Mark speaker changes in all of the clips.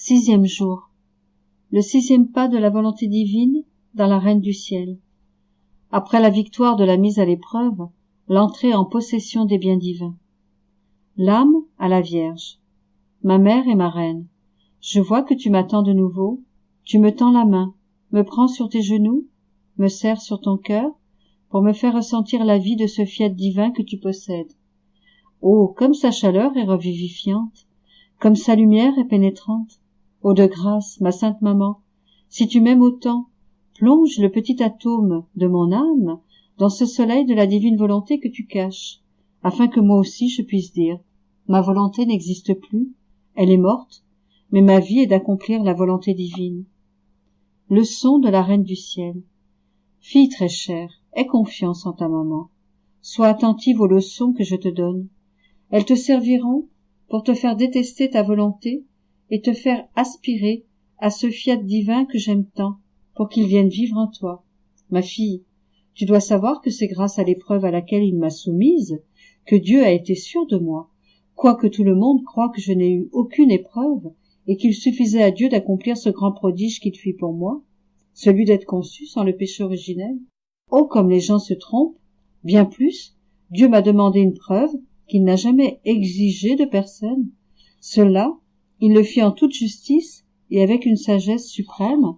Speaker 1: 6e jour. Le 6e pas de la volonté divine dans la Reine du ciel. Après la victoire de la mise à l'épreuve, l'entrée en possession des biens divins. L'âme à la Vierge. Ma mère et ma reine, je vois que tu m'attends de nouveau, tu me tends la main, me prends sur tes genoux, me serres sur ton cœur, pour me faire ressentir la vie de ce fiat divin que tu possèdes. Oh, comme sa chaleur est revivifiante, comme sa lumière est pénétrante. Oh de grâce, ma sainte maman, si tu m'aimes autant, plonge le petit atome de mon âme dans ce soleil de la divine volonté que tu caches, afin que moi aussi je puisse dire, ma volonté n'existe plus, elle est morte, mais ma vie est d'accomplir la volonté divine. Leçon de la Reine du ciel. Fille très chère, aie confiance en ta maman. Sois attentive aux leçons que je te donne. Elles te serviront pour te faire détester ta volonté et te faire aspirer à ce fiat divin que j'aime tant, pour qu'il vienne vivre en toi. Ma fille, tu dois savoir que c'est grâce à l'épreuve à laquelle il m'a soumise que Dieu a été sûr de moi, quoique tout le monde croie que je n'ai eu aucune épreuve et qu'il suffisait à Dieu d'accomplir ce grand prodige qu'il fit pour moi, celui d'être conçu sans le péché originel. Oh, comme les gens se trompent! Bien plus, Dieu m'a demandé une preuve qu'il n'a jamais exigée de personne. Cela, il le fit en toute justice et avec une sagesse suprême,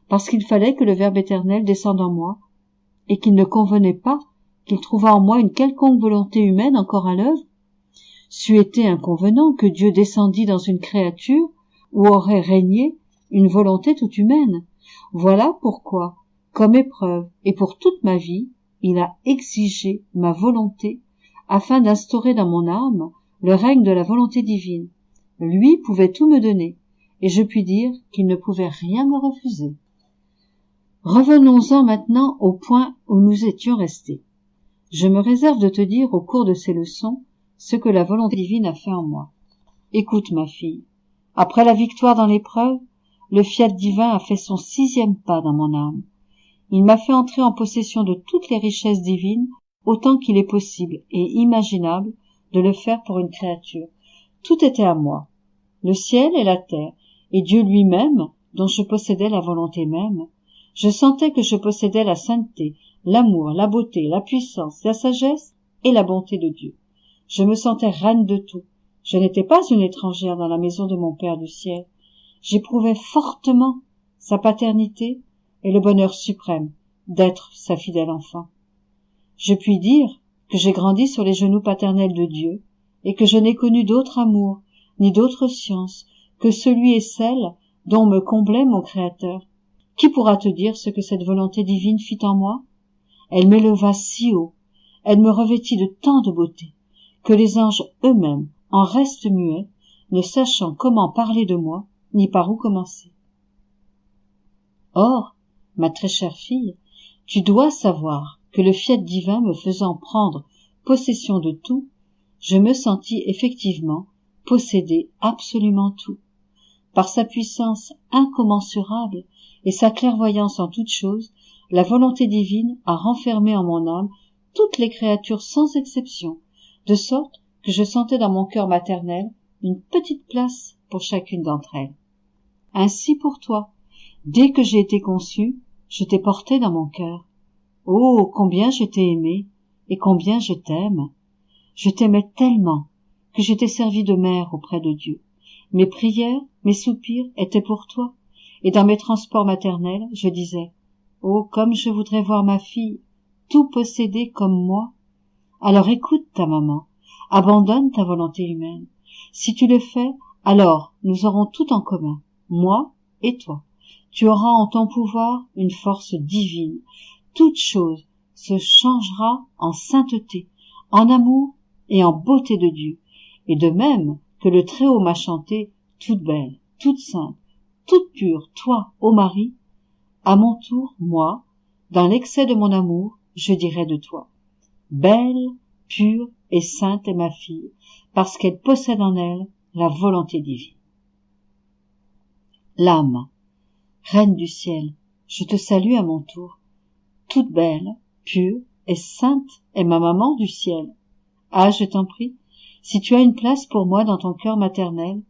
Speaker 1: parce qu'il fallait que le Verbe éternel descende en moi, et qu'il ne convenait pas qu'il trouvât en moi une quelconque volonté humaine encore à l'œuvre. C'eût été inconvenant que Dieu descendît dans une créature où aurait régné une volonté toute humaine. Voilà pourquoi, comme épreuve et pour toute ma vie, il a exigé ma volonté afin d'instaurer dans mon âme le règne de la volonté divine. Lui pouvait tout me donner, et je puis dire qu'il ne pouvait rien me refuser. Revenons-en maintenant au point où nous étions restés. Je me réserve de te dire au cours de ces leçons ce que la volonté divine a fait en moi. Écoute, ma fille, après la victoire dans l'épreuve, le fiat divin a fait son 6e pas dans mon âme. Il m'a fait entrer en possession de toutes les richesses divines autant qu'il est possible et imaginable de le faire pour une créature. Tout était à moi, le ciel et la terre, et Dieu lui-même, dont je possédais la volonté même. Je sentais que je possédais la sainteté, l'amour, la beauté, la puissance, la sagesse et la bonté de Dieu. Je me sentais reine de tout. Je n'étais pas une étrangère dans la maison de mon Père du ciel. J'éprouvais fortement sa paternité et le bonheur suprême d'être sa fidèle enfant. Je puis dire que j'ai grandi sur les genoux paternels de Dieu et que je n'ai connu d'autre amour ni d'autre science que celui et celle dont me comblait mon Créateur. Qui pourra te dire ce que cette volonté divine fit en moi? Elle m'éleva si haut, elle me revêtit de tant de beauté, que les anges eux-mêmes en restent muets, ne sachant comment parler de moi, ni par où commencer. Or, ma très chère fille, tu dois savoir que le fiat divin me faisant prendre possession de tout, je me sentis effectivement posséder absolument tout. Par sa puissance incommensurable et sa clairvoyance en toutes choses, la volonté divine a renfermé en mon âme toutes les créatures sans exception, de sorte que je sentais dans mon cœur maternel une petite place pour chacune d'entre elles. Ainsi pour toi, dès que j'ai été conçue, je t'ai porté dans mon cœur. Oh, combien je t'ai aimé, et combien je t'aime. Je t'aimais tellement que je t'ai servi de mère auprès de Dieu. Mes prières, mes soupirs étaient pour toi, et dans mes transports maternels, je disais, oh, comme je voudrais voir ma fille, tout posséder comme moi. Alors écoute ta maman, abandonne ta volonté humaine. Si tu le fais, alors nous aurons tout en commun, moi et toi. Tu auras en ton pouvoir une force divine. Toute chose se changera en sainteté, en amour et en beauté de Dieu. Et de même que le Très-Haut m'a chanté, toute belle, toute sainte, toute pure, toi, ô Marie, à mon tour, moi, dans l'excès de mon amour, je dirai de toi, belle, pure et sainte est ma fille, parce qu'elle possède en elle la volonté divine. L'âme, Reine du ciel, je te salue à mon tour. Toute belle, pure et sainte est ma maman du ciel. Ah, je t'en prie, si tu as une place pour moi dans ton cœur maternel,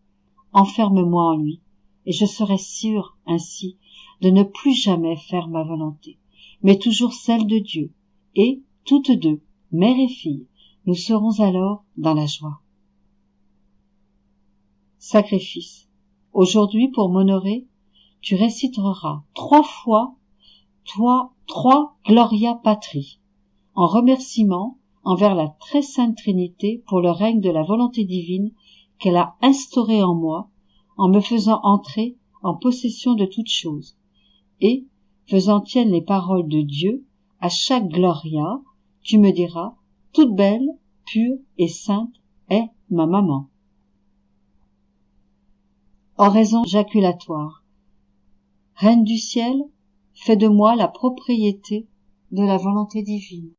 Speaker 1: enferme-moi en lui, et je serai sûre, ainsi, de ne plus jamais faire ma volonté, mais toujours celle de Dieu, et, toutes deux, mère et fille, nous serons alors dans la joie. Sacrifice. Aujourd'hui, pour m'honorer, tu réciteras 3 fois, 3 Gloria Patri, en remerciement envers la très sainte Trinité pour le règne de la volonté divine qu'elle a instauré en moi, en me faisant entrer en possession de toutes choses, et, faisant tiennes les paroles de Dieu, à chaque Gloria, tu me diras, toute belle, pure et sainte est ma maman. Oraison jaculatoire. Reine du ciel, fais de moi la propriété de la volonté divine.